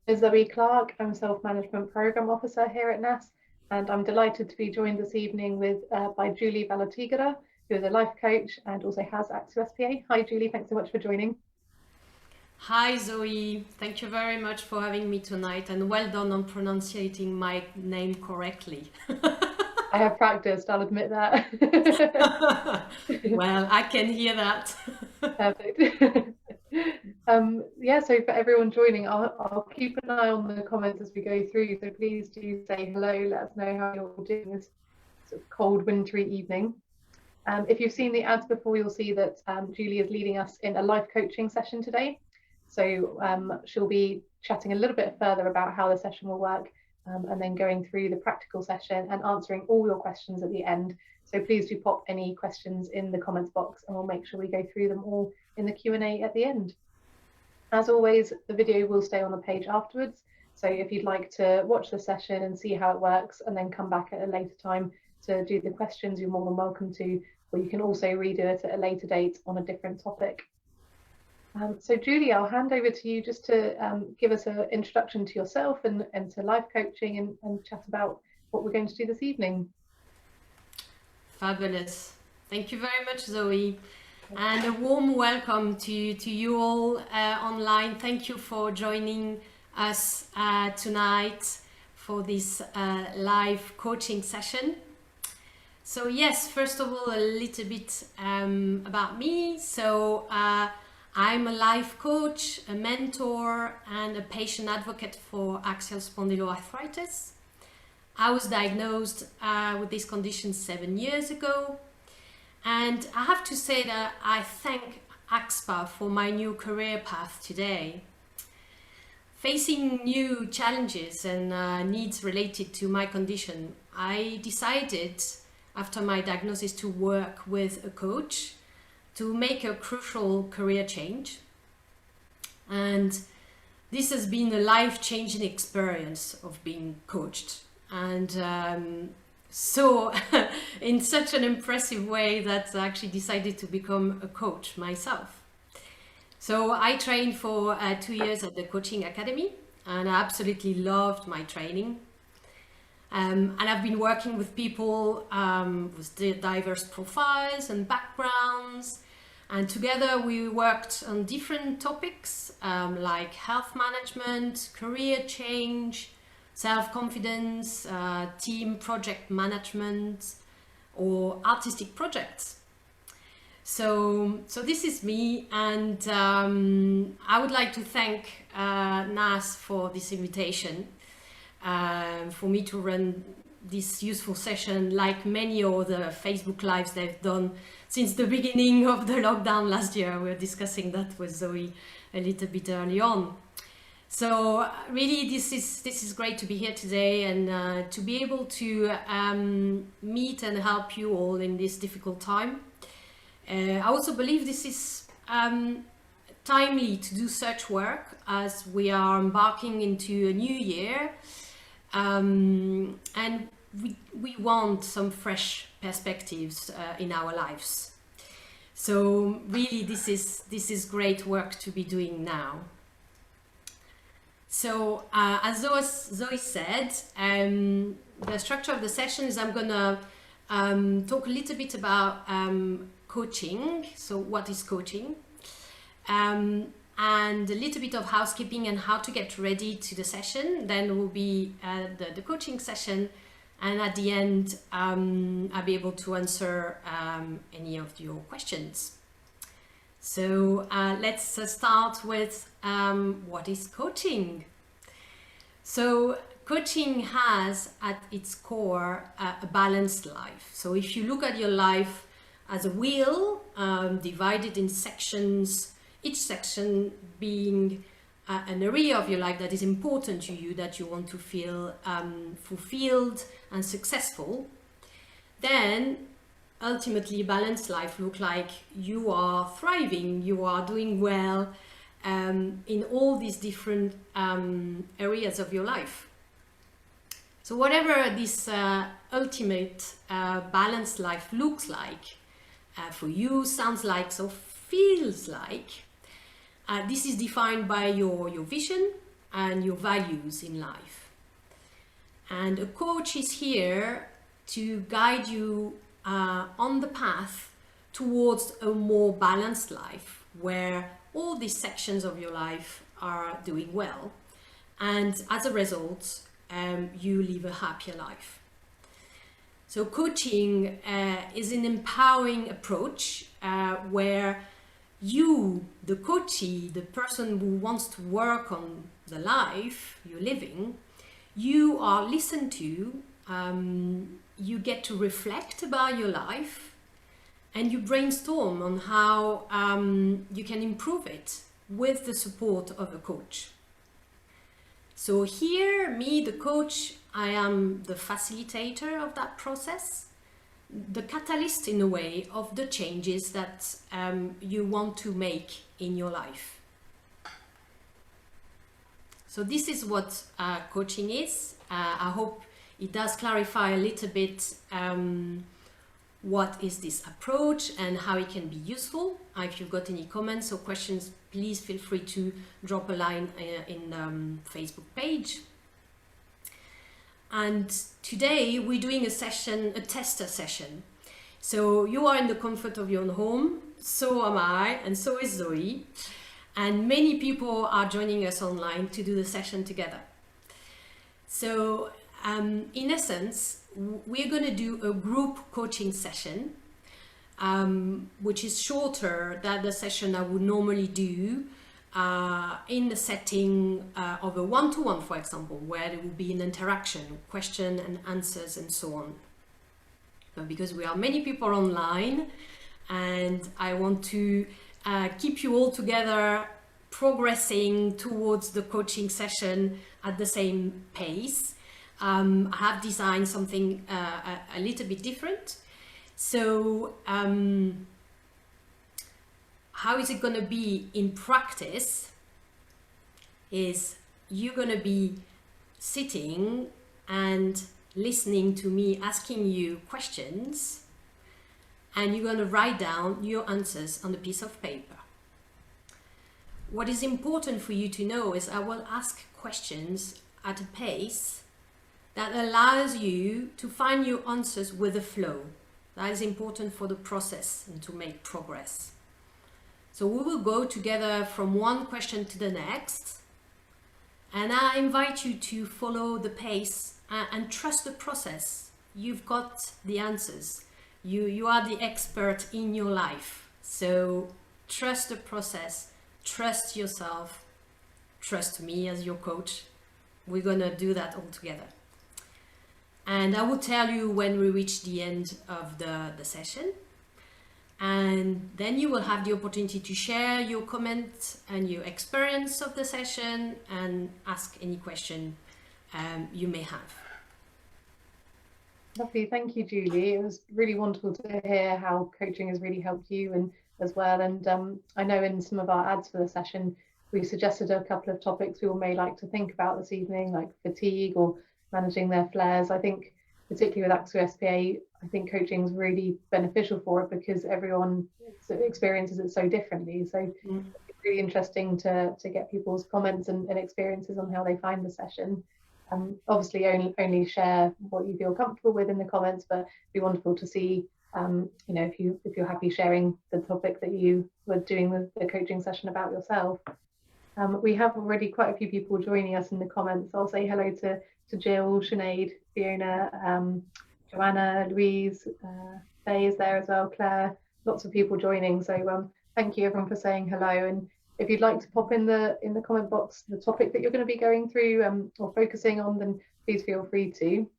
Is Zoe Clark. I'm Self-Management Program Officer here at NASS, and I'm delighted to be joined this evening by Julie Vallortigara, who is a life coach and also has Axial SpA. Hi Julie, thanks so much for joining. Hi Zoe, thank you very much for having me tonight, and well done on pronouncing my name correctly. I have practiced, I'll admit that. Well, I can hear that. Perfect. Yeah, so for everyone joining, I'll keep an eye on the comments as we go through. So please do say hello, let us know how you're doing this sort of cold, wintry evening. If you've seen the ads before, you'll see that Julie is leading us in a life coaching session today. So she'll be chatting a little bit further about how the session will work, and then going through the practical session and answering all your questions at the end. So please do pop any questions in the comments box and we'll make sure we go through them all in the Q&A at the end. As always, the video will stay on the page afterwards. So if you'd like to watch the session and see how it works and then come back at a later time to do the questions, you're more than welcome to, or you can also redo it at a later date on a different topic. So Julie, I'll hand over to you just to give us an introduction to yourself and to life coaching and chat about what we're going to do this evening. Fabulous. Thank you very much, Zoe. And a warm welcome to you all online. Thank you for joining us tonight for this live coaching session. So yes, first of all, a little bit about me. So I'm a life coach, a mentor, and a patient advocate for axial spondyloarthritis. I was diagnosed with this condition 7 years ago. And I have to say that I thank AXPA for my new career path today. Facing new challenges and needs related to my condition, I decided after my diagnosis to work with a coach to make a crucial career change. And this has been a life-changing experience of being coached. And so in such an impressive way that I actually decided to become a coach myself. So I trained for 2 years at the coaching academy and I absolutely loved my training. And I've been working with people with diverse profiles and backgrounds. And together we worked on different topics like health management, career change, self-confidence, team project management, or artistic projects. So this is me, and I would like to thank NASS for this invitation, for me to run this useful session like many other Facebook Lives they've done since the beginning of the lockdown last year. We were discussing that with Zoe a little bit early on. So really this is great to be here today and to be able to meet and help you all in this difficult time. I also believe this is timely to do such work as we are embarking into a new year, and we want some fresh perspectives in our lives. So really this is great work to be doing now. So as Zoe said, the structure of the session is I'm gonna talk a little bit about coaching. So what is coaching? And a little bit of housekeeping and how to get ready to the session. Then will be the coaching session. And at the end, I'll be able to answer any of your questions. So let's start with what is coaching. So coaching has at its core a balanced life. So if you look at your life as a wheel divided in sections, each section being an area of your life that is important to you, that you want to feel fulfilled and successful, then ultimately a balanced life looks like you are thriving, you are doing well in all these different areas of your life. So whatever this ultimate balanced life looks like for you, sounds like, so feels like, this is defined by your vision, and your values in life. And a coach is here to guide you on the path towards a more balanced life, where all these sections of your life are doing well, and as a result you live a happier life. So coaching is an empowering approach where you, the coachee, the person who wants to work on the life you're living, you are listened to, you get to reflect about your life, and you brainstorm on how you can improve it with the support of a coach. So here, me, the coach, I am the facilitator of that process, the catalyst in a way of the changes that you want to make in your life. So this is what coaching is. I hope it does clarify a little bit what is this approach and how it can be useful. If you've got any comments or questions, please feel free to drop a line in the Facebook page. And today we're doing a session, a tester session. So you are in the comfort of your own home, so am I, and so is Zoe. And many people are joining us online to do the session together. So in essence, we're going to do a group coaching session, which is shorter than the session I would normally do in the setting of a one-to-one, for example, where there will be an interaction, question and answers and so on. But because we are many people online and I want to keep you all together progressing towards the coaching session at the same pace, I have designed something a little bit different. So how is it going to be in practice is you're going to be sitting and listening to me asking you questions, and you're going to write down your answers on a piece of paper. What is important for you to know is I will ask questions at a pace that allows you to find your answers with a flow. That is important for the process and to make progress. So we will go together from one question to the next, and I invite you to follow the pace and trust the process. You've got the answers. You are the expert in your life. So trust the process, trust yourself, trust me as your coach. We're gonna do that all together. And I will tell you when we reach the end of the session. And then you will have the opportunity to share your comments and your experience of the session and ask any question you may have. Lovely, thank you, Julie. It was really wonderful to hear how coaching has really helped you and as well. And I know in some of our ads for the session, we suggested a couple of topics we all may like to think about this evening, like fatigue or managing their flares. I think particularly with Axial SpA, I think coaching is really beneficial for it because everyone experiences it so differently. So it's really interesting to get people's comments and experiences on how they find the session. Obviously only share what you feel comfortable with in the comments, but it'd be wonderful to see you know, if you're happy sharing the topic that you were doing the coaching session about yourself. We have already quite a few people joining us in the comments. I'll say hello to Jill, Sinead, Fiona, Joanna, Louise, Faye is there as well, Claire, lots of people joining. So thank you everyone for saying hello. And if you'd like to pop in the comment box the topic that you're going to be going through or focusing on, then please feel free to.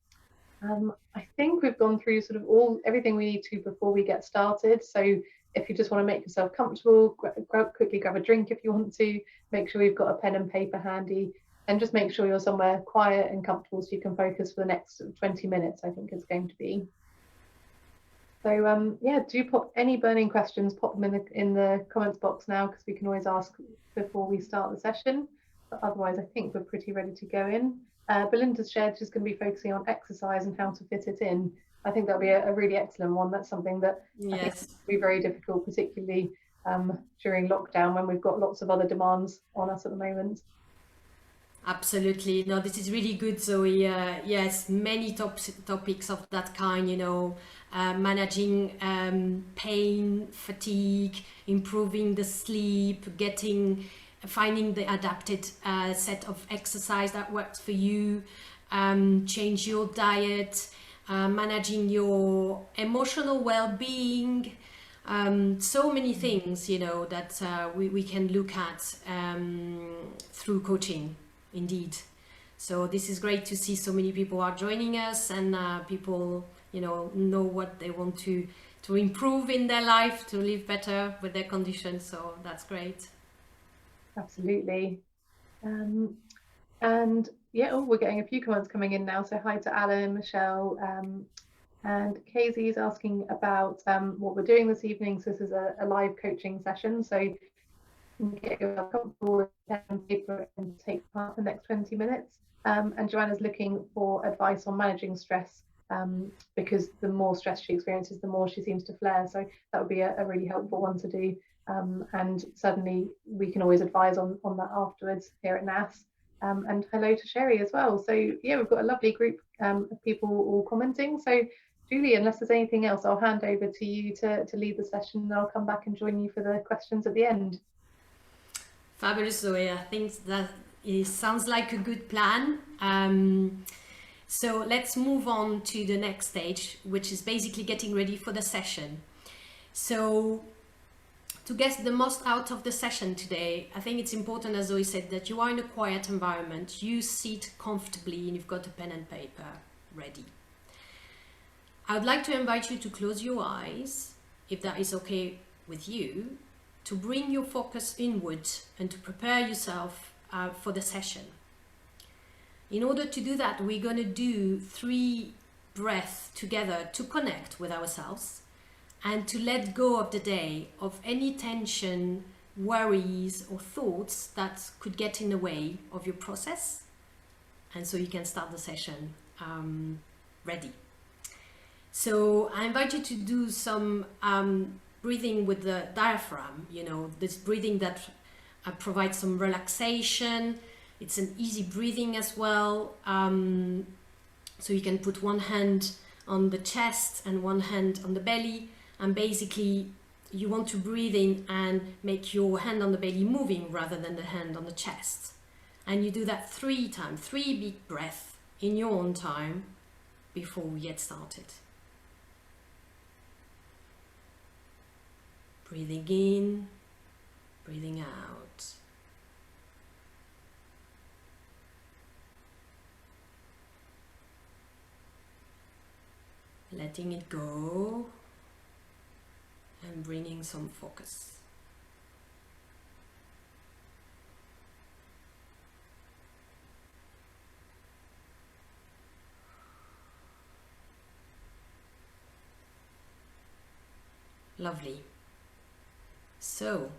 I think we've gone through sort of everything we need to before we get started. So if you just want to make yourself comfortable, quickly grab a drink if you want to, make sure you've got a pen and paper handy, and just make sure you're somewhere quiet and comfortable so you can focus for the next 20 minutes, I think it's going to be. So yeah, do pop any burning questions, pop them in the comments box now, because we can always ask before we start the session. But otherwise, I think we're pretty ready to go in. Belinda's shared she's going to be focusing on exercise and how to fit it in. I think that'll be a really excellent one. That's something that I think will be very difficult, particularly during lockdown when we've got lots of other demands on us at the moment. Absolutely. No, this is really good, Zoe. Yes, many topics of that kind, managing pain, fatigue, improving the sleep, finding the adapted set of exercise that works for you, change your diet, managing your emotional well-being, so many things, that we can look at through coaching. Indeed. So this is great to see so many people are joining us, and people, know what they want to improve in their life, to live better with their condition. So that's great. Absolutely. And yeah, we're getting a few comments coming in now. So hi to Alan, Michelle, and Casey is asking about what we're doing this evening. So this is a live coaching session. So you can get yourself comfortable with pen and paper and take part in the next 20 minutes. And Joanna's looking for advice on managing stress, because the more stress she experiences, the more she seems to flare. So that would be a really helpful one to do. And certainly we can always advise on that afterwards here at NASS. And hello to Sherry as well. So yeah, we've got a lovely group of people all commenting. So Julie, unless there's anything else, I'll hand over to you to lead the session, and I'll come back and join you for the questions at the end. Fabulous, Zoe. I think that it sounds like a good plan. So let's move on to the next stage, which is basically getting ready for the session. So to get the most out of the session today, I think it's important, as Zoe said, that you are in a quiet environment, you sit comfortably, and you've got a pen and paper ready. I would like to invite you to close your eyes, if that is okay with you, to bring your focus inward and to prepare yourself for the session. In order to do that, we're going to do 3 breaths together to connect with ourselves and to let go of the day, of any tension, worries or thoughts that could get in the way of your process. And so you can start the session ready. So I invite you to do some breathing with the diaphragm, this breathing that provides some relaxation. It's an easy breathing as well. So you can put one hand on the chest and one hand on the belly, and basically you want to breathe in and make your hand on the belly moving rather than the hand on the chest. And you do that 3 times, 3 big breaths in your own time before we get started. Breathing in, breathing out. Letting it go and bringing some focus. Lovely. So,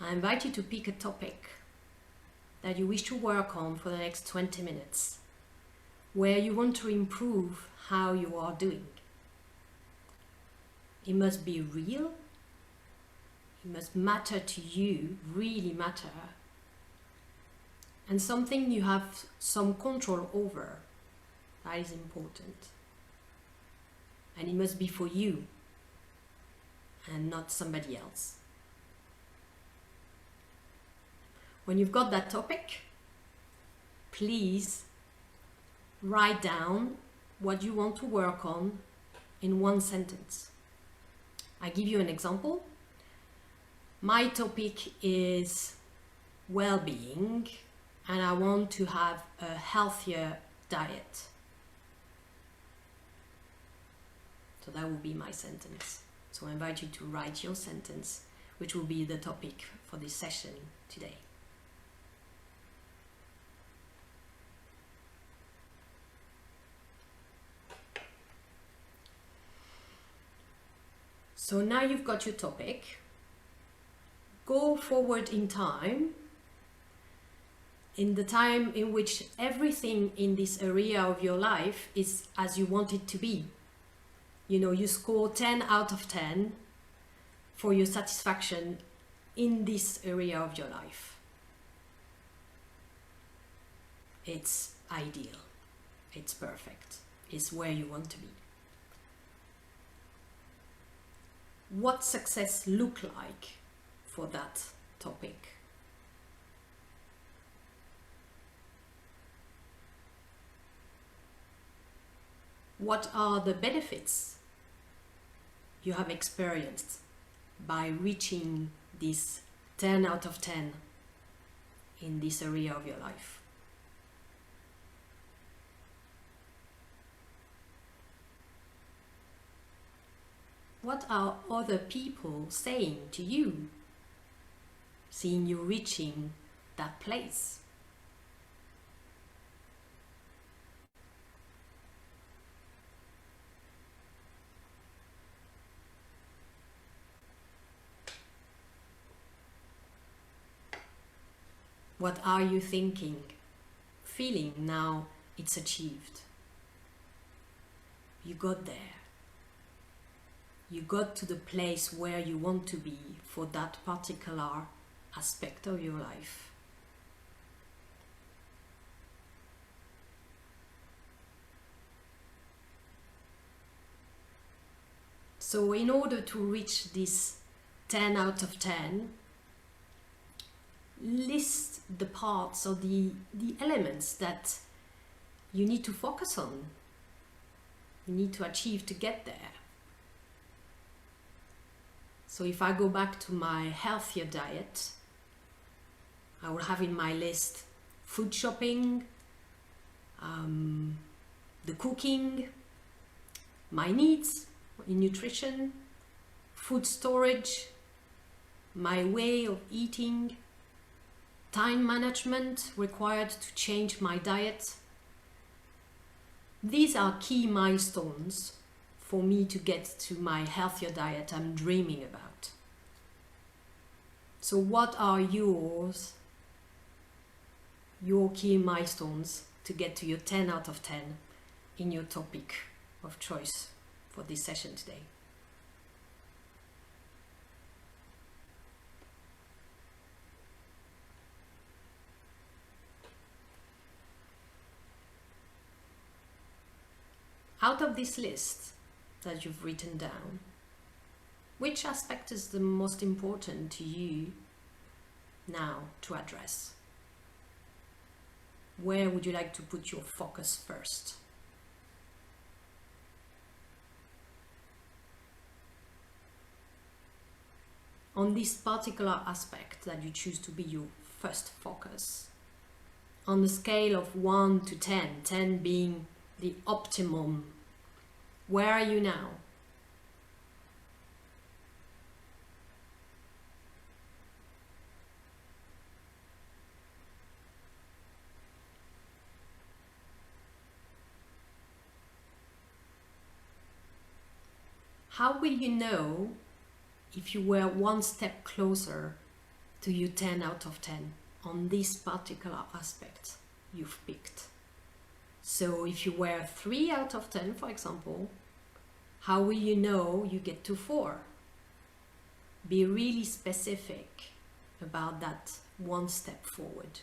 I invite you to pick a topic that you wish to work on for the next 20 minutes, where you want to improve how you are doing. It must be real, it must matter to you, really matter, and something you have some control over. That is important. And it must be for you and not somebody else. When you've got that topic, please write down what you want to work on in 1 sentence. I give you an example. My topic is well-being, and I want to have a healthier diet. So that will be my sentence. So I invite you to write your sentence, which will be the topic for this session today. So now you've got your topic. Go forward in time, in the time in which everything in this area of your life is as you want it to be. You score 10 out of 10 for your satisfaction in this area of your life. it's ideal, it's perfect, it's where you want to be. What success look like for that topic? What are the benefits you have experienced by reaching this 10 out of 10 in this area of your life? What are other people saying to you, seeing you reaching that place? What are you thinking, feeling now it's achieved? You got there. You got to the place where you want to be for that particular aspect of your life. So in order to reach this 10 out of 10, list the parts or the elements that you need to focus on, you need to achieve to get there. So if I go back to my healthier diet, I will have in my list food shopping, the cooking, my needs in nutrition, food storage, my way of eating, time management required to change my diet. These are key milestones for me to get to my healthier diet I'm dreaming about. So what are your key milestones to get to your 10 out of 10 in your topic of choice for this session today? Out of this list that you've written down, which aspect is the most important to you now to address? Where would you like to put your focus first? On this particular aspect that you choose to be your first focus, on the scale of 1 to 10, 10 being the optimum, where are you now? How will you know if you were one step closer to your 10 out of 10 on this particular aspect you've picked? So if you were 3 out of 10, for example, how will you know you get to 4? Be really specific about that one step forward.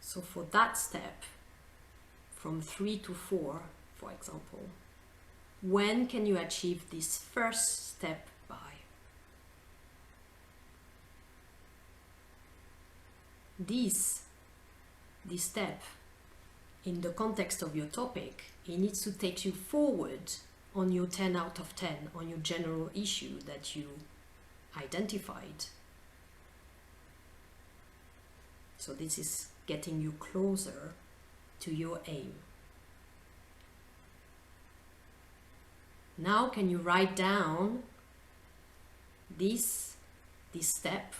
So for that step, from 3 to 4, for example, when can you achieve this first step by? This step, in the context of your topic, it needs to take you forward on your 10 out of 10, on your general issue that you identified. So this is getting you closer to your aim. Now can you write down this step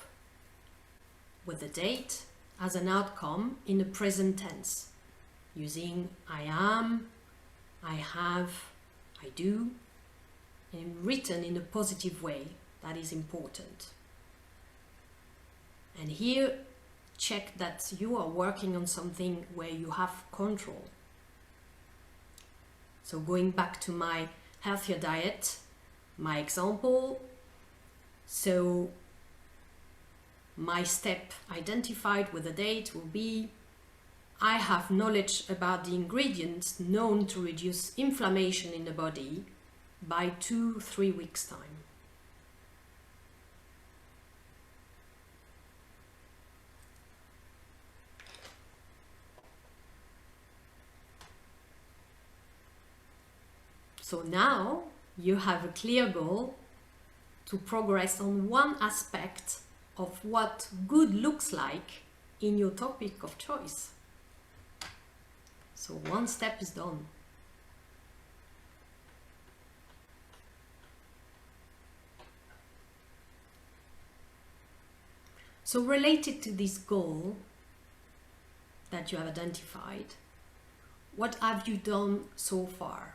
with the date as an outcome in the present tense, using I am, I have, I do, and written in a positive way. That is important. And here, check that you are working on something where you have control. So going back to my healthier diet, my example, so my step identified with a date will be, I have knowledge about the ingredients known to reduce inflammation in the body by 2-3 weeks time. So now you have a clear goal to progress on one aspect of what good looks like in your topic of choice. So one step is done. So related to this goal that you have identified, what have you done so far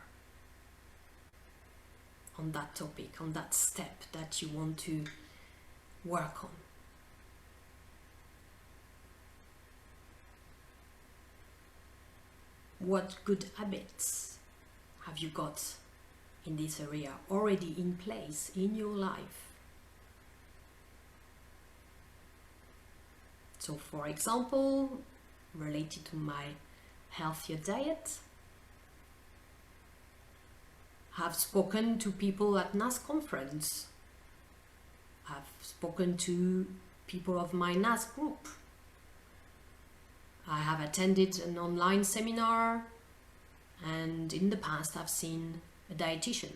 on that topic, on that step that you want to work on? What good habits have you got in this area already in place in your life? So for example, related to my healthier diet, I've spoken to people at NASS conference. I've spoken to people of my NASS group. I have attended an online seminar, and in the past I've seen a dietitian.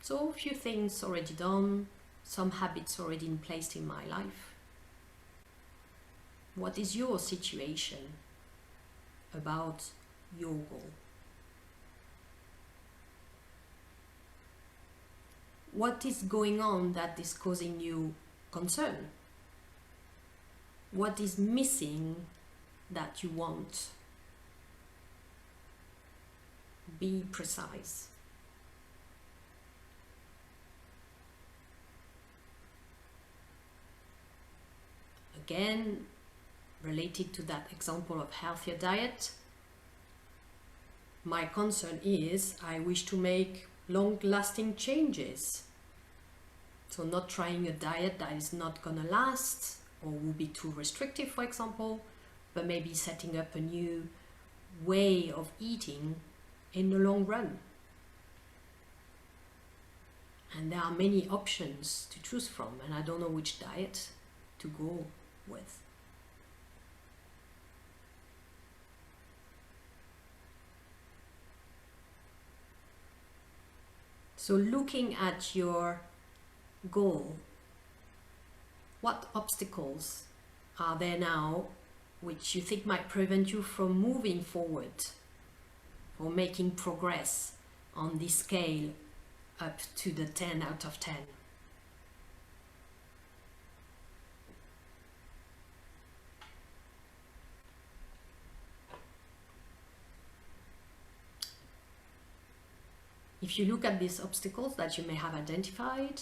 So a few things already done, some habits already in place in my life. What is your situation about your goal? What is going on that is causing you concern? What is missing that you want? Be precise. Again, related to that example of healthier diet, my concern is I wish to make long-lasting changes. So not trying a diet that is not gonna last or will be too restrictive, for example, but maybe setting up a new way of eating in the long run. And there are many options to choose from, and I don't know which diet to go with. So looking at your goal, what obstacles are there now which you think might prevent you from moving forward or making progress on this scale up to the 10 out of 10? If you look at these obstacles that you may have identified,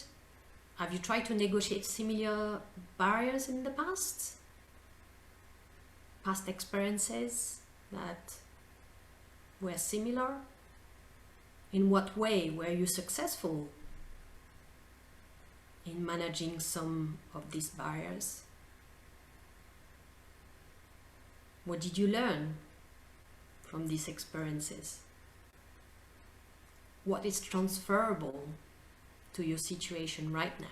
have you tried to negotiate similar barriers in the past? Past experiences that were similar? In what way were you successful in managing some of these barriers? What did you learn from these experiences? What is transferable to your situation right now?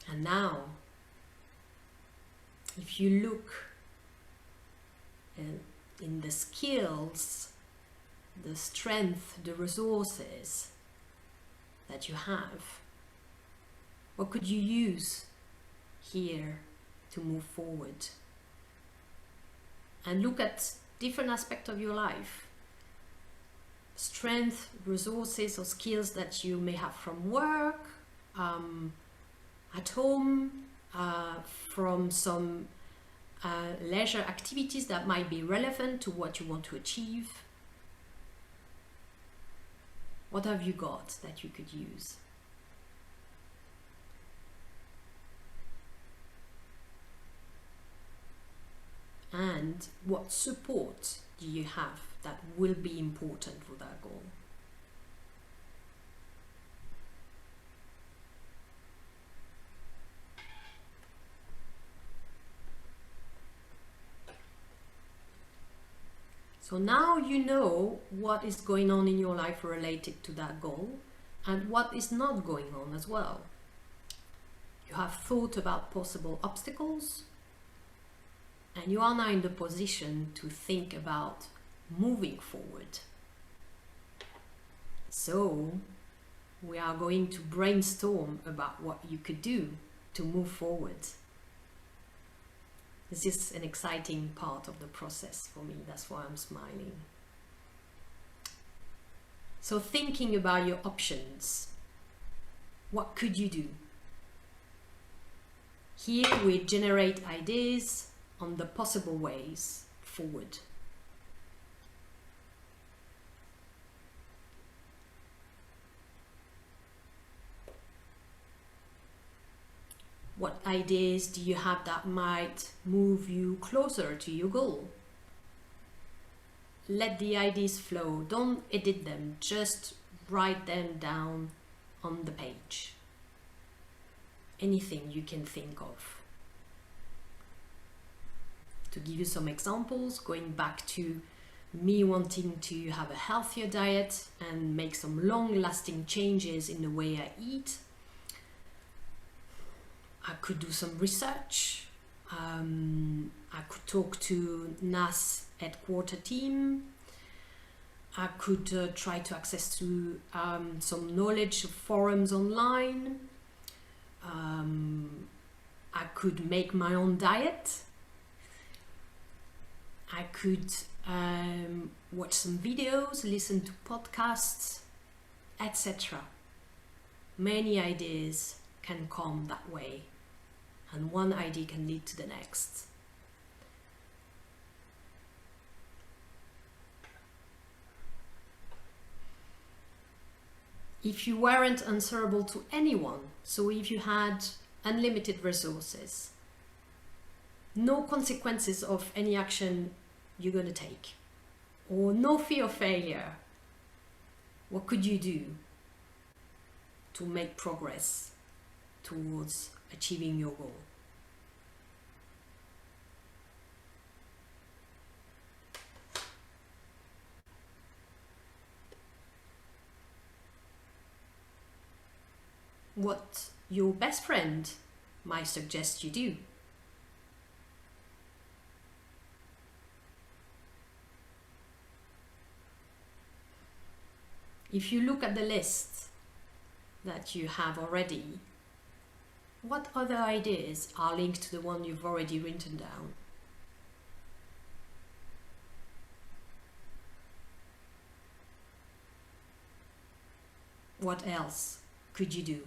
And now, if you look in the skills, the strength, the resources that you have, what could you use here to move forward? And look at different aspects of your life. Strength, resources or skills that you may have from work, at home, from some leisure activities that might be relevant to what you want to achieve. What have you got that you could use? And what support do you have that will be important for that goal? So now you know what is going on in your life related to that goal and what is not going on as well. You have thought about possible obstacles, and you are now in the position to think about moving forward. So we are going to brainstorm about what you could do to move forward. This is an exciting part of the process for me, that's why I'm smiling. So thinking about your options, what could you do? Here we generate ideas on the possible ways forward. What ideas do you have that might move you closer to your goal? Let the ideas flow, don't edit them, just write them down on the page. Anything you can think of. To give you some examples, going back to me wanting to have a healthier diet and make some long-lasting changes in the way I eat, I could do some research. I could talk to NASS headquarter team. I could try to access to some knowledge forums online. I could make my own diet. I could watch some videos, listen to podcasts, etc. Many ideas can come that way, and one idea can lead to the next. If you weren't answerable to anyone, so if you had unlimited resources, no consequences of any action you're going to take, or no fear of failure, what could you do to make progress towards achieving your goal? What your best friend might suggest you do. If you look at the list that you have already, what other ideas are linked to the one you've already written down? What else could you do?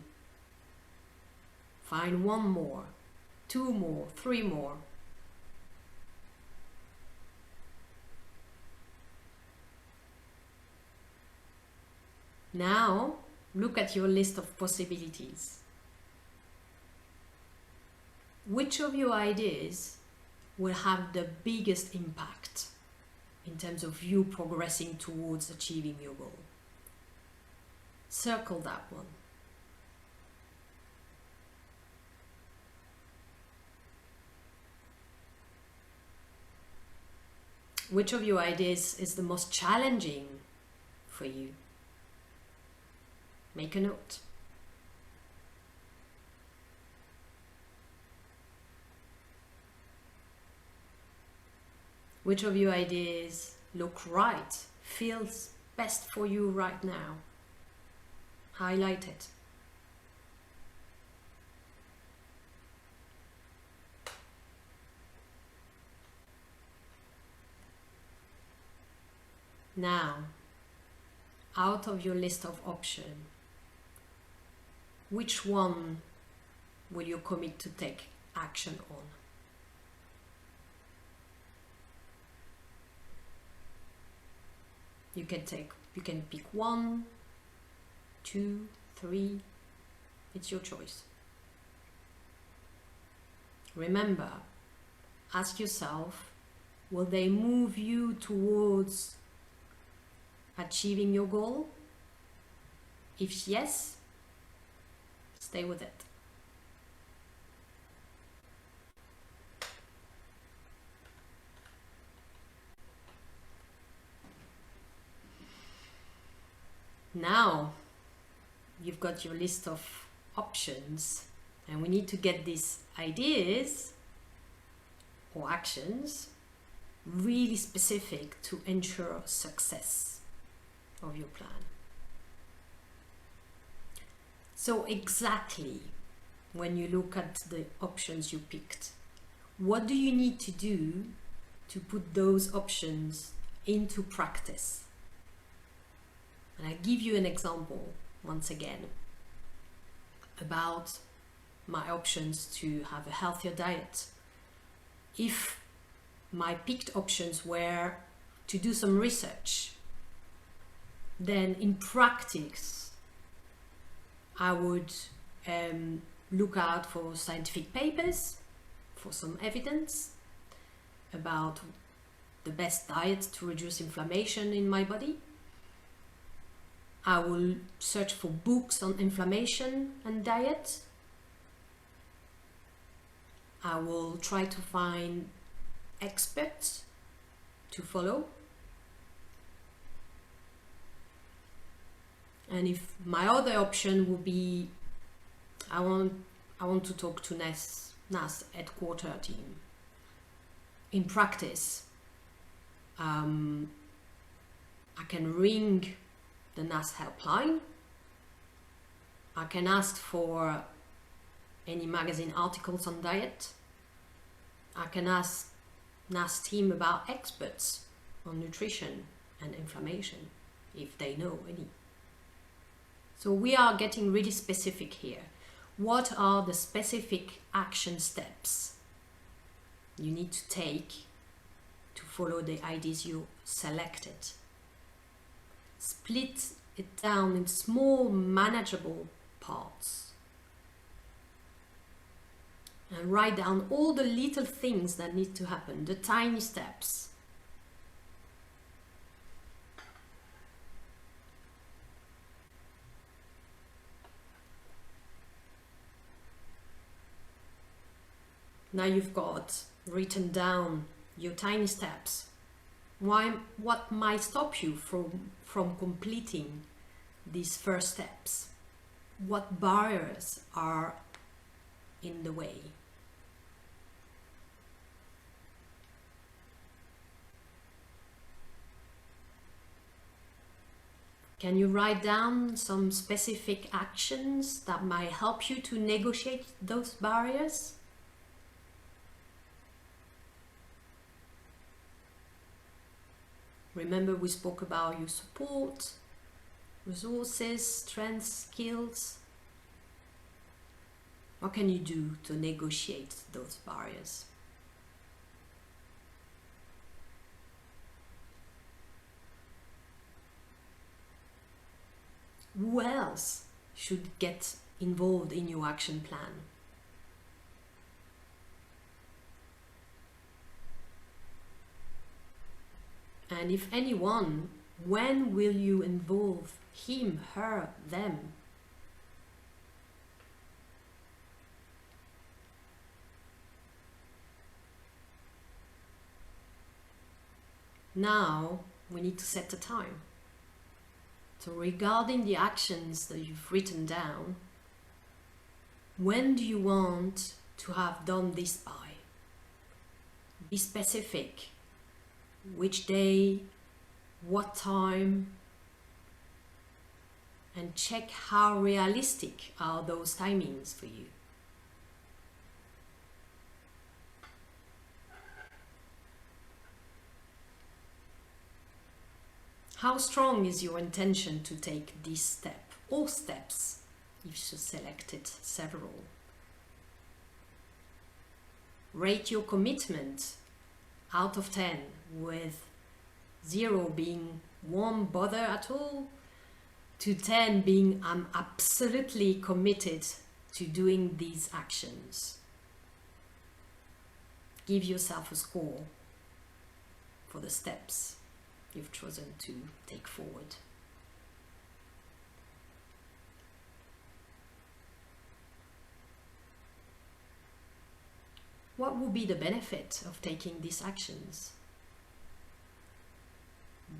Find one more, two more, three more. Now, look at your list of possibilities. Which of your ideas will have the biggest impact in terms of you progressing towards achieving your goal? Circle that one. Which of your ideas is the most challenging for you? Make a note. Which of your ideas look right, feels best for you right now? Highlight it. Now, out of your list of options, which one will you commit to take action on? You can pick 1, 2, 3. It's your choice. Remember, ask yourself, will they move you towards achieving your goal? If yes, stay with it. Now you've got your list of options, and we need to get these ideas or actions really specific to ensure success of your plan. So exactly, when you look at the options you picked, what do you need to do to put those options into practice? And I give you an example once again about my options to have a healthier diet. If my picked options were to do some research, then in practice I would look out for scientific papers, for some evidence about the best diet to reduce inflammation in my body. I will search for books on inflammation and diet. I will try to find experts to follow. And if my other option would be, I want to talk to NASS headquarter team. In practice, I can ring the NASS helpline. I can ask for any magazine articles on diet. I can ask NASS team about experts on nutrition and inflammation, if they know any. So we are getting really specific here. What are the specific action steps you need to take to follow the ideas you selected? Split it down in small, manageable parts. And write down all the little things that need to happen, the tiny steps. Now you've got written down your tiny steps. What might stop you from completing these first steps? What barriers are in the way? Can you write down some specific actions that might help you to negotiate those barriers? Remember, we spoke about your support, resources, strengths, skills. What can you do to negotiate those barriers? Who else should get involved in your action plan? And if anyone, when will you involve him, her, them? Now we need to set a time. So regarding the actions that you've written down, when do you want to have done this by? Be specific. Which day, what time, and check how realistic are those timings for you. How strong is your intention to take this step or steps if you selected several? Rate your commitment out of 10, with 0 being won't bother at all, to 10 being I'm absolutely committed to doing these actions. Give yourself a score for the steps you've chosen to take forward. What will be the benefit of taking these actions?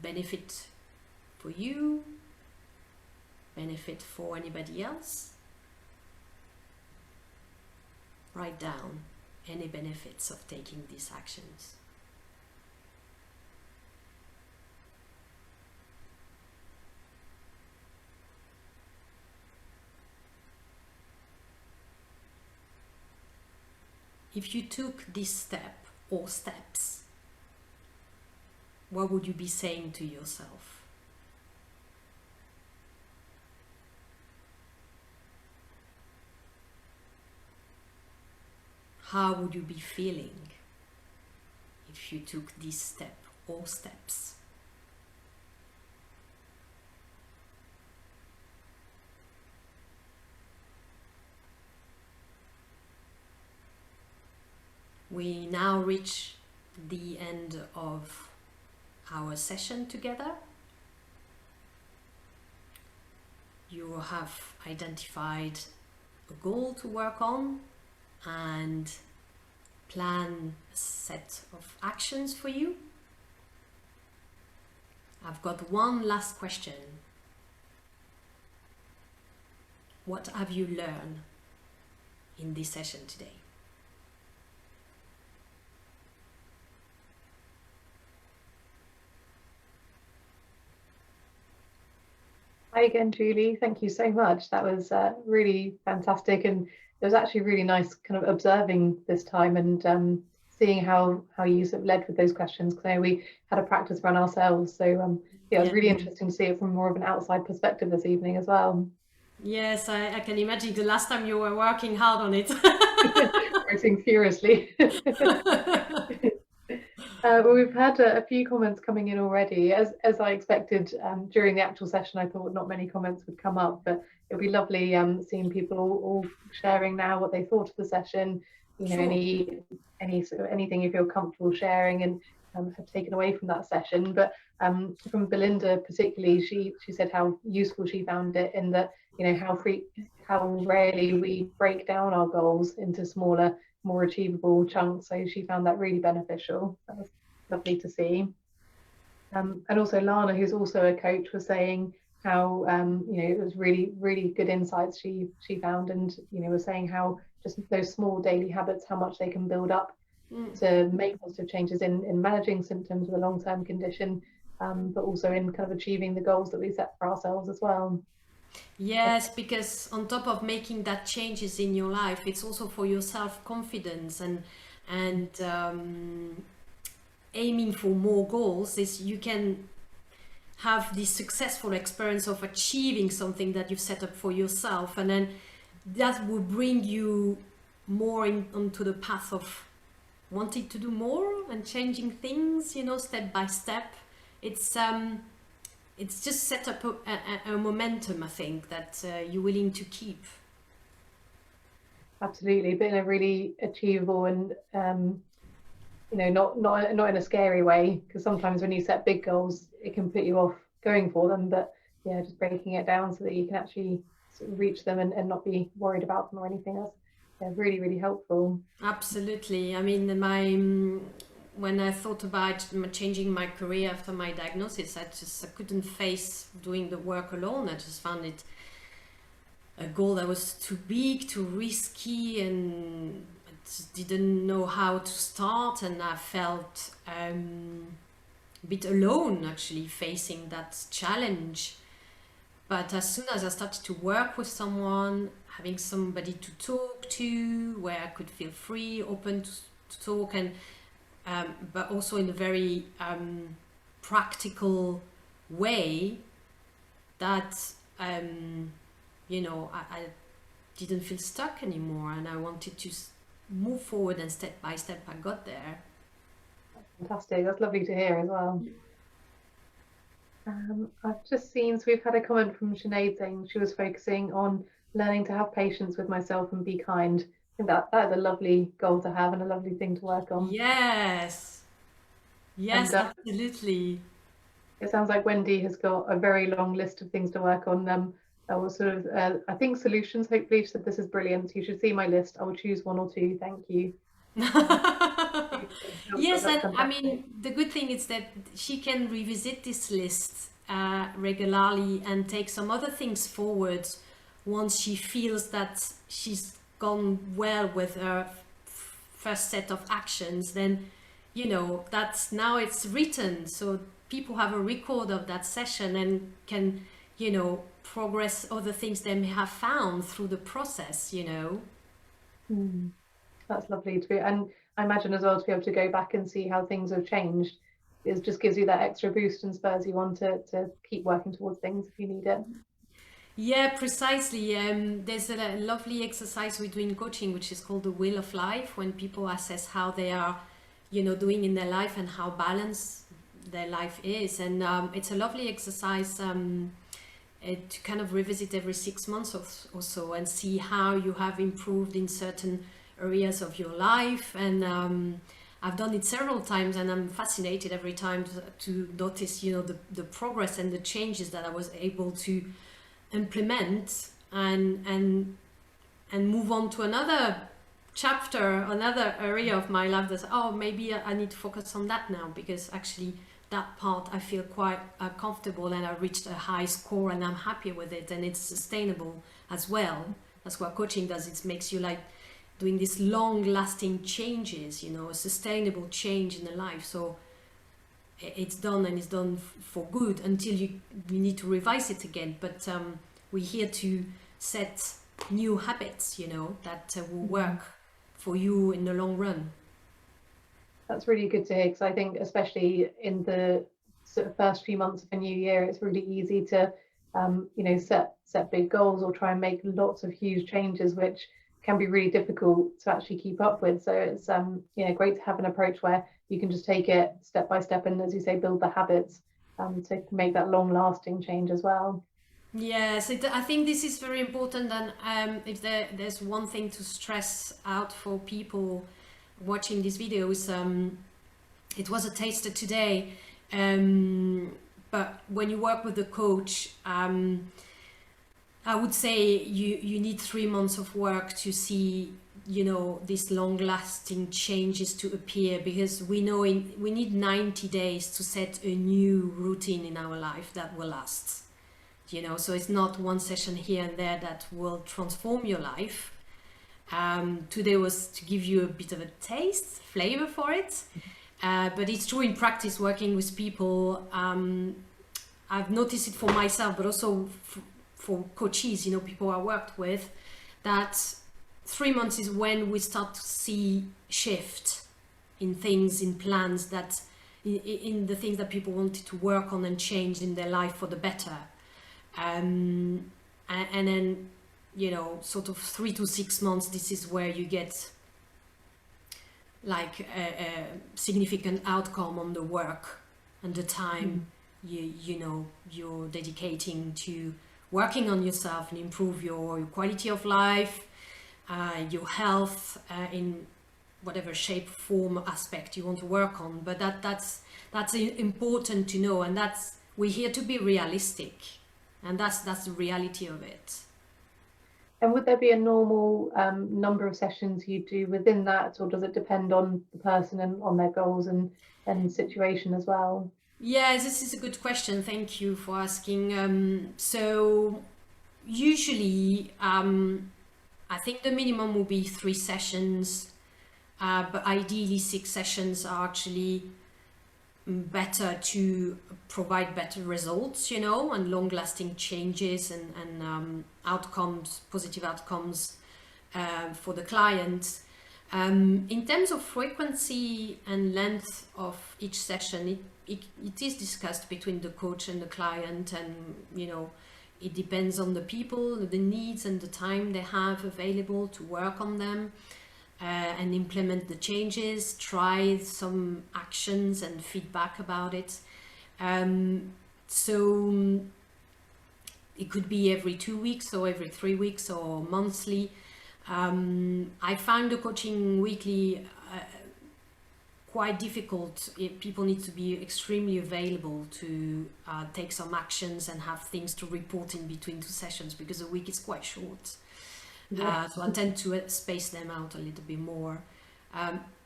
Benefit for you? Benefit for anybody else? Write down any benefits of taking these actions. If you took this step or steps, what would you be saying to yourself? How would you be feeling if you took this step or steps? We now reach the end of our session together. You have identified a goal to work on and plan a set of actions for you. I've got one last question. What have you learned in this session today? Hi again, Julie. Thank you so much. That was really fantastic, and it was actually really nice kind of observing this time and seeing how you sort of led with those questions, because I know we had a practice run ourselves. So yeah, it was really interesting to see it from more of an outside perspective this evening as well. Yes, I can imagine the last time you were working hard on it. Working furiously. Well, we've had a few comments coming in already. As I expected, during the actual session, I thought not many comments would come up, but it'll be lovely seeing people all sharing now what they thought of the session. You know, Sure. any sort of anything you feel comfortable sharing and have taken away from that session. But from Belinda particularly, she said how useful she found it, in that, you know, how rarely we break down our goals into smaller, more achievable chunks. So she found that really beneficial. That was lovely to see. And also Lana, who's also a coach, was saying how you know, it was really good insights she found, and you know, was saying how just those small daily habits, how much they can build up to make positive changes in managing symptoms of a long-term condition, but also in kind of achieving the goals that we set for ourselves as well. Yes, because on top of making that changes in your life, it's also for your self-confidence and aiming for more goals. Is you can have this successful experience of achieving something that you've set up for yourself, and then that will bring you more onto the path of wanting to do more and changing things, you know, step by step. It's just set up a momentum, I think, that you're willing to keep. Absolutely, but in a really achievable and you know, not in a scary way, because sometimes when you set big goals, it can put you off going for them. But yeah, just breaking it down so that you can actually sort of reach them and not be worried about them or anything else. Yeah, really helpful. Absolutely. I mean, when I thought about changing my career after my diagnosis, I couldn't face doing the work alone. I just found it a goal that was too big, too risky, and I just didn't know how to start. And I felt a bit alone, actually, facing that challenge. But as soon as I started to work with someone, having somebody to talk to, where I could feel free, open to talk, and but also in a very practical way, that you know, I didn't feel stuck anymore, and I wanted to move forward, and step by step I got there. Fantastic. That's lovely to hear as well. I've just seen, so we've had a comment from Sinead saying she was focusing on learning to have patience with myself and be kind. I think that is a lovely goal to have and a lovely thing to work on. Yes, yes, And absolutely. it sounds like Wendy has got a very long list of things to work on. I was sort of, I think solutions. Hopefully, she said this is brilliant. You should see my list. I will choose one or two. Thank you. Yes, That's and I fantastic. mean, the good thing is that she can revisit this list regularly and take some other things forward once she feels that she's gone well with her first set of actions. Then, you know, that's now it's written, so people have a record of that session and can, you know, progress other things they may have found through the process, you know. Mm, that's lovely to be, and I imagine as well to be able to go back and see how things have changed. It just gives you that extra boost and spurs you on to keep working towards things if you need it. Yeah, precisely. There's a lovely exercise we do in coaching, which is called the wheel of life, when people assess how they are, you know, doing in their life and how balanced their life is. And it's a lovely exercise to kind of revisit every 6 months or so and see how you have improved in certain areas of your life. And I've done it several times, and I'm fascinated every time to notice, you know, the progress and the changes that I was able to implement and move on to another chapter, another area of my life that's, oh, maybe I need to focus on that now, because actually that part I feel quite comfortable and I reached a high score and I'm happy with it, and it's sustainable as well. That's what coaching does. It makes you like doing these long lasting changes, you know, a sustainable change in the life. So it's done, and it's done for good until you need to revise it again. But we're here to set new habits, you know, that will work for you in the long run. That's really good to hear, because I think especially in the sort of first few months of a new year, it's really easy to you know, set big goals or try and make lots of huge changes, which can be really difficult to actually keep up with. So it's you know, great to have an approach where you can just take it step by step and, as you say, build the habits to make that long lasting change as well. Yes, I think this is very important. And if there's one thing to stress out for people watching these videos, it was a taster today, but when you work with a coach, I would say you need 3 months of work to see, you know, these long lasting changes to appear, because we know we need 90 days to set a new routine in our life that will last, you know. So it's not one session here and there that will transform your life. Today was to give you a bit of a taste, flavor for it. But it's true in practice, working with people. I've noticed it for myself, but also for coaches, you know, people I worked with, that 3 months is when we start to see shift in things, in plans, that in the things that people wanted to work on and change in their life for the better. And then, you know, sort of 3 to 6 months, this is where you get like a significant outcome on the work and the time you know you're dedicating to working on yourself and improve your quality of life, your health, in whatever shape, form, aspect you want to work on. But that's important to know, and that's, we're here to be realistic, and that's the reality of it. And would there be a normal number of sessions you do within that, or does it depend on the person and on their goals and situation as well? Yeah, this is a good question. Thank you for asking. So usually, I think the minimum will be 3 sessions, but ideally 6 sessions are actually better to provide better results, you know, and long-lasting changes and outcomes, positive outcomes for the client. In terms of frequency and length of each session, it is discussed between the coach and the client, and, you know, it depends on the people, the needs and the time they have available to work on them. And implement the changes, try some actions and feedback about it. So it could be every 2 weeks or every 3 weeks or monthly. I find the coaching weekly quite difficult. People need to be extremely available to take some actions and have things to report in between 2 sessions, because a week is quite short. So I tend to space them out a little bit more.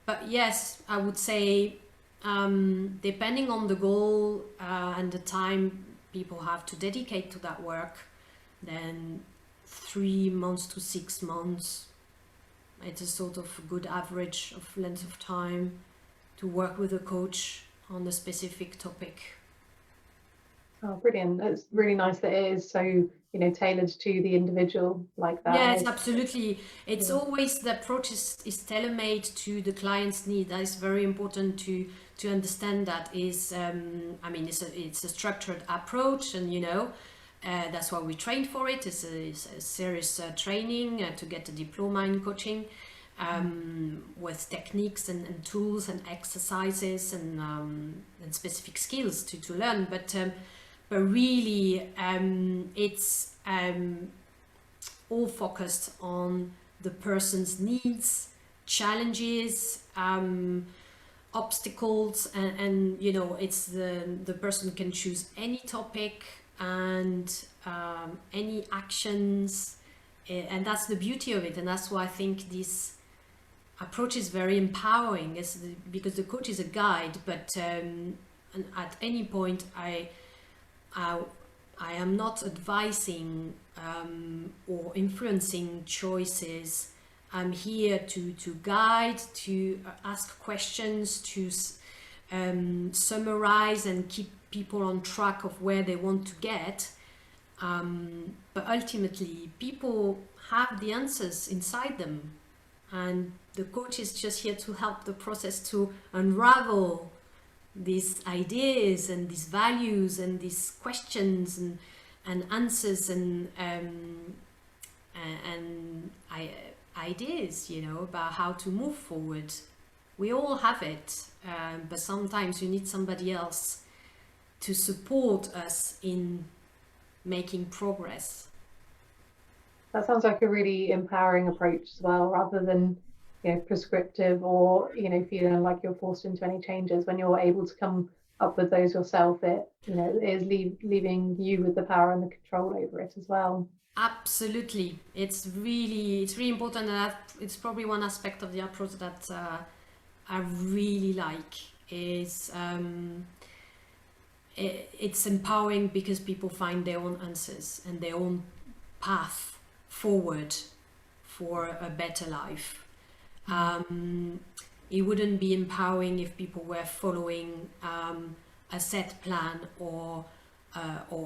But yes, I would say depending on the goal and the time people have to dedicate to that work, then 3 months to 6 months, it's a sort of good average of length of time to work with a coach on a specific topic. Oh, brilliant. It's really nice that it is so, you know, tailored to the individual like that. Yes, absolutely. It's always, the approach is tailor-made to the client's need. That is very important to understand. That is, I mean, it's a structured approach, and you know, that's why we trained for it. It's a serious training to get a diploma in coaching, with techniques and tools and exercises and specific skills to learn. But really, it's all focused on the person's needs, challenges, obstacles, and you know, it's the person can choose any topic and any actions, and that's the beauty of it. And that's why I think this approach is very empowering, because the coach is a guide, but and at any point I am not advising or influencing choices. I'm here to guide, to ask questions, to summarize and keep people on track of where they want to get. But ultimately, people have the answers inside them, and the coach is just here to help the process to unravel these ideas and these values and these questions and answers and ideas, you know, about how to move forward. We all have it, but sometimes you need somebody else to support us in making progress. That sounds like a really empowering approach as well, rather than, you know, prescriptive or, you know, feeling like you're forced into any changes. When you're able to come up with those yourself, it, you know, is leaving you with the power and the control over it as well. Absolutely, it's really important, and it's probably one aspect of the approach that I really like. Is it's empowering because people find their own answers and their own path forward for a better life. It wouldn't be empowering if people were following a set plan or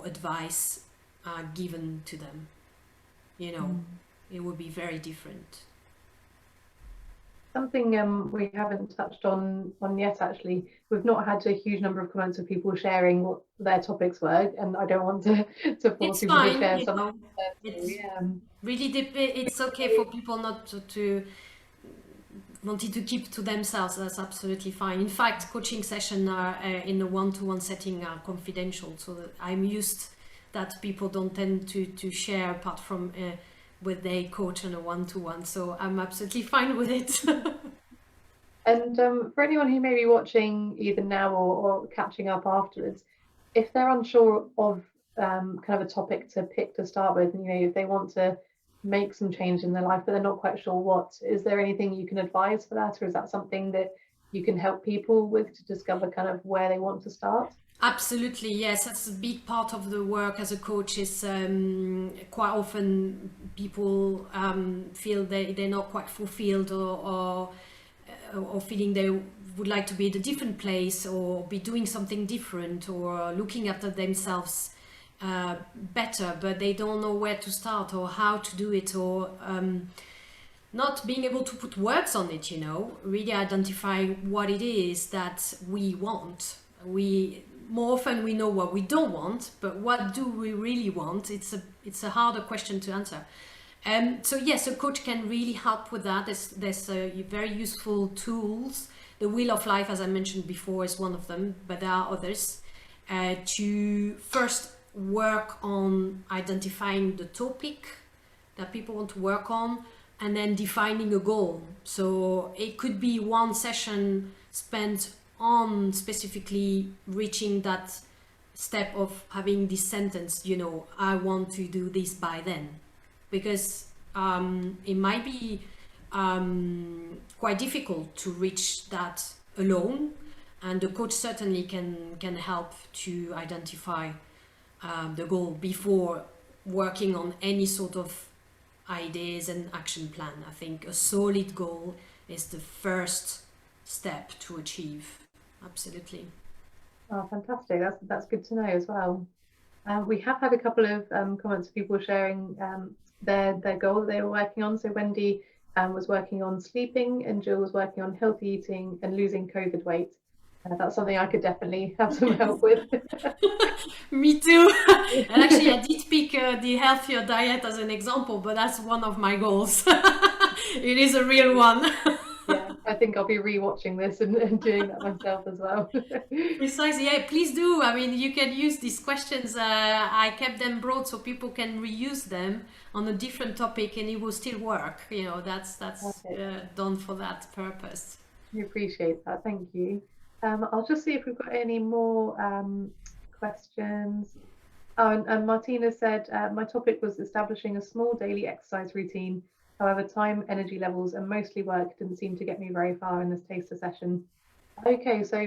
advice given to them. You know, it would be very different. Something we haven't touched on yet, actually. We've not had a huge number of comments of people sharing what their topics were, and I don't want to force people to share something. It's okay for people not to wanted to keep to themselves. That's absolutely fine. In fact, coaching sessions in a one-to-one setting are confidential, so that I'm used that people don't tend to share apart from with their coach on a one-to-one, so I'm absolutely fine with it. And for anyone who may be watching either now or catching up afterwards, if they're unsure of kind of a topic to pick to start with, and, you know, if they want to make some change in their life but they're not quite sure what, is there anything you can advise for that, or is that something that you can help people with to discover kind of where they want to start? Absolutely, yes. That's a big part of the work as a coach. Is quite often people feel they're not quite fulfilled or feeling they would like to be at a different place or be doing something different or looking after themselves better, but they don't know where to start or how to do it, or not being able to put words on it, you know, really identify what it is that we want. More often we know what we don't want, but what do we really want? It's a harder question to answer. So yes, a coach can really help with that. There's very useful tools. The Wheel of Life, as I mentioned before, is one of them, but there are others. to first work on identifying the topic that people want to work on, and then defining a goal. So it could be one session spent on specifically reaching that step of having this sentence, you know, I want to do this by then. Because it might be quite difficult to reach that alone, and the coach certainly can help to identify the goal before working on any sort of ideas and action plan. I think a solid goal is the first step to achieve. Absolutely. Oh, fantastic. That's good to know as well. We have had a couple of comments of people sharing their goal that they were working on. So Wendy was working on sleeping, and Jill was working on healthy eating and losing COVID weight. That's something I could definitely have some help with. Me too. And actually, I did pick the healthier diet as an example, but that's one of my goals. It is a real one. Yeah, I think I'll be re-watching this and doing that myself as well. Precisely. Yeah, please do. I mean, you can use these questions. I kept them broad so people can reuse them on a different topic, and it will still work. You know, that's done for that purpose. We appreciate that. Thank you. I'll just see if we've got any more questions. Oh, and Martina said, my topic was establishing a small daily exercise routine. However, time, energy levels, and mostly work didn't seem to get me very far in this taster session. Okay, so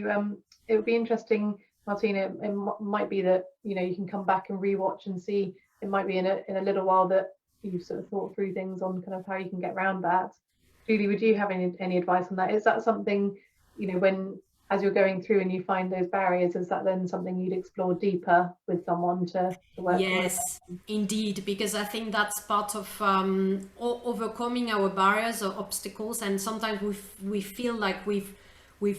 it would be interesting, Martina. It might be that, you know, you can come back and rewatch and see. It might be in a little while that you've sort of thought through things on kind of how you can get around that. Julie, would you have any advice on that? Is that something, you know, as you're going through and you find those barriers, is that then something you'd explore deeper with someone to work with? Yes, indeed, because I think that's part of overcoming our barriers or obstacles, and sometimes we feel like we've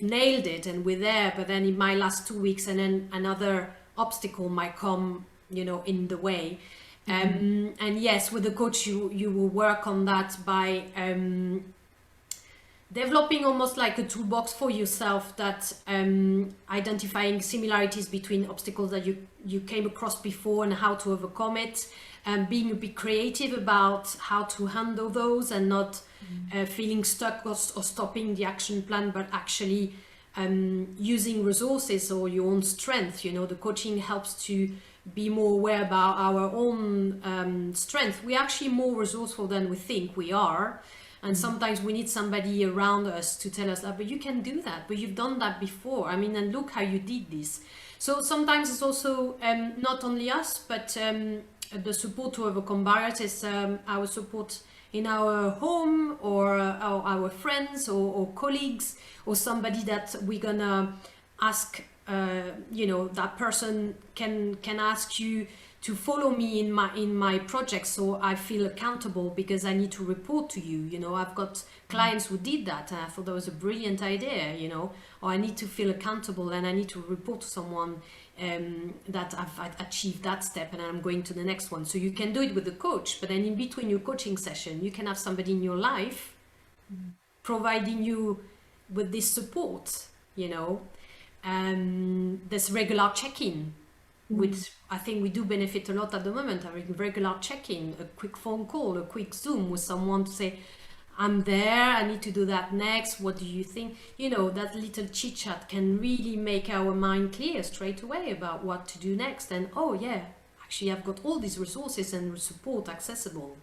nailed it and we're there, but then it might last 2 weeks and then another obstacle might come, you know, in the way. And yes, with the coach you will work on that by developing almost like a toolbox for yourself, that identifying similarities between obstacles that you came across before and how to overcome it, and being a bit creative about how to handle those, and not feeling stuck or stopping the action plan, but actually using resources or your own strength. You know, the coaching helps to be more aware about our own strength. We're actually more resourceful than we think we are. And sometimes we need somebody around us to tell us, but you can do that, but you've done that before. I mean, and look how you did this. So sometimes it's also not only us, but the support to overcome barriers is our support in our home, or our friends or colleagues, or somebody that we're gonna ask, you know, that person can ask you to follow me in my project, so I feel accountable because I need to report to you. You know, I've got clients who did that, and I thought that was a brilliant idea, you know, or I need to feel accountable and I need to report to someone that I've achieved that step and I'm going to the next one. So you can do it with the coach, but then in between your coaching session, you can have somebody in your life providing you with this support, you know, this regular check-in, which I think we do benefit a lot at the moment, having regular check-in, a quick phone call, a quick Zoom with someone to say, I'm there, I need to do that next, what do you think? You know, that little chit-chat can really make our mind clear straight away about what to do next. And oh yeah, actually I've got all these resources and support accessible.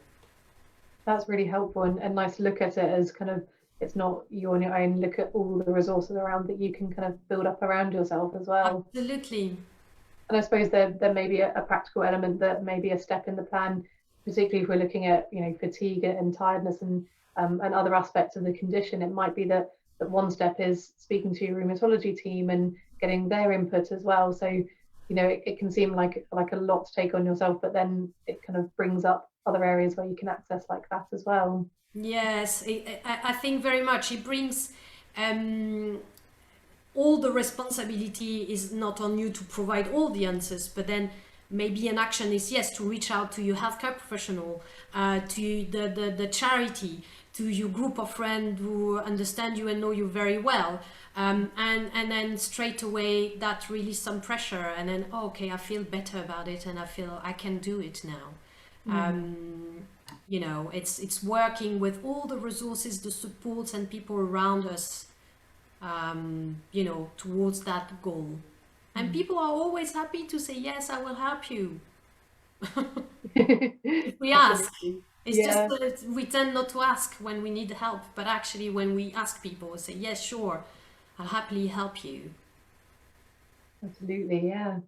That's really helpful, and nice to look at it as kind of, it's not you on your own, look at all the resources around that you can kind of build up around yourself as well. Absolutely. And I suppose there may be a practical element that may be a step in the plan, particularly if we're looking at, you know, fatigue and tiredness and other aspects of the condition. It might be that one step is speaking to your rheumatology team and getting their input as well. So, you know, it can seem like a lot to take on yourself, but then it kind of brings up other areas where you can access like that as well. Yes, I think very much it brings all the responsibility is not on you to provide all the answers, but then maybe an action is, yes, to reach out to your healthcare professional, to the charity, to your group of friends who understand you and know you very well, And then straight away that released some pressure, and then okay, I feel better about it, and I feel I can do it now. You know, it's working with all the resources, the supports and people around us, you know, towards that goal. And people are always happy to say, yes, I will help you. If we ask. It's just that we tend not to ask when we need help, but actually when we ask people, we say, yes, sure, I'll happily help you. Absolutely, yeah.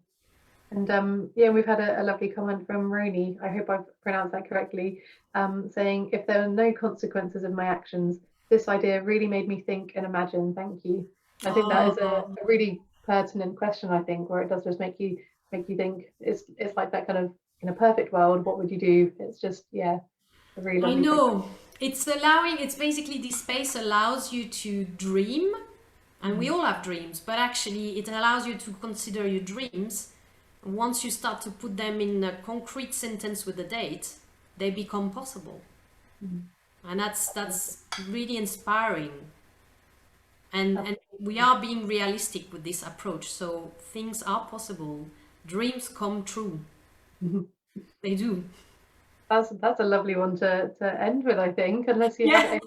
And yeah, we've had a lovely comment from Roni, I hope I've pronounced that correctly, saying, if there are no consequences of my actions, this idea really made me think and imagine. Thank you. I think that is a really pertinent question, I think, where it does just make you think. It's like that kind of, in a perfect world, what would you do? It's just, yeah, a really lovely I know. It's basically this space allows you to dream, and we all have dreams, but actually it allows you to consider your dreams. Once you start to put them in a concrete sentence with a date, they become possible. And that's really inspiring. And we are being realistic with this approach, so things are possible. Dreams come true. They do. That's a lovely one to end with, I think, unless you have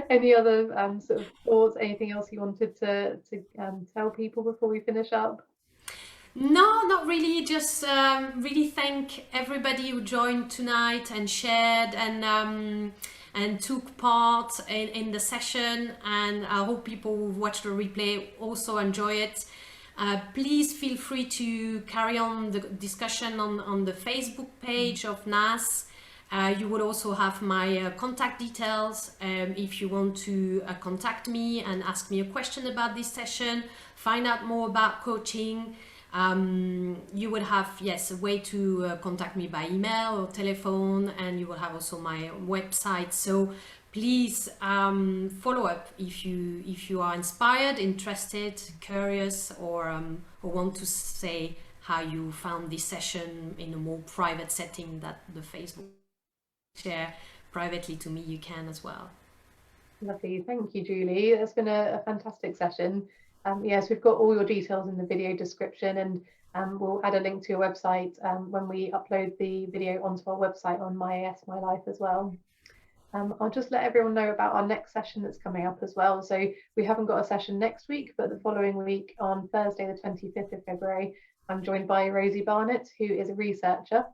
any other sort of thoughts, anything else you wanted to tell people before we finish up. No, not really. Just really thank everybody who joined tonight and shared and took part in the session. And I hope people who watch the replay also enjoy it. Please feel free to carry on the discussion on the Facebook page of NASS. You will also have my contact details if you want to contact me and ask me a question about this session, find out more about coaching. You will have, yes, a way to contact me by email or telephone, and you will have also my website. So please follow up if you are inspired, interested, curious, or want to say how you found this session in a more private setting that the Facebook share privately to me, you can as well. Lovely, thank you, Julie. It's been a fantastic session. Yes, we've got all your details in the video description, and we'll add a link to your website when we upload the video onto our website on My AS My Life as well. I'll just let everyone know about our next session that's coming up as well. So we haven't got a session next week, but the following week on Thursday the 25th of February, I'm joined by Rosie Barnett, who is a researcher,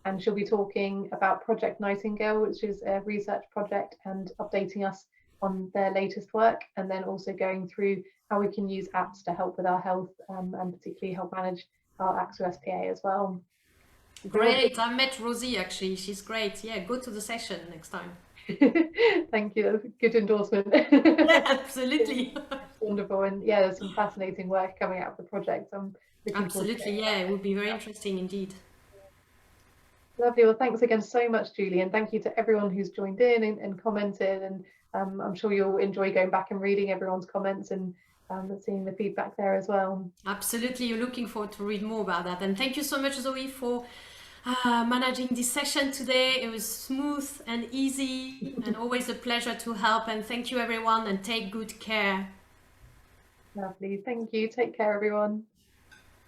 and she'll be talking about Project Nightingale, which is a research project, and updating us on their latest work, and then also going through how we can use apps to help with our health and particularly help manage our Axial SpA as well. Great, I met Rosie actually, she's great. Yeah, go to the session next time. Thank you, that's a good endorsement. Yeah, absolutely. It's wonderful, and yeah, there's some fascinating work coming out of the project. I'm looking absolutely, yeah, it would be very interesting indeed. Lovely. Well, thanks again so much, Julie, and thank you to everyone who's joined in and commented, and I'm sure you'll enjoy going back and reading everyone's comments and seeing the feedback there as well. Absolutely, you're looking forward to read more about that. And thank you so much, Zoe, for managing this session today. It was smooth and easy and always a pleasure to help. And thank you, everyone, and take good care. Lovely. Thank you. Take care, everyone.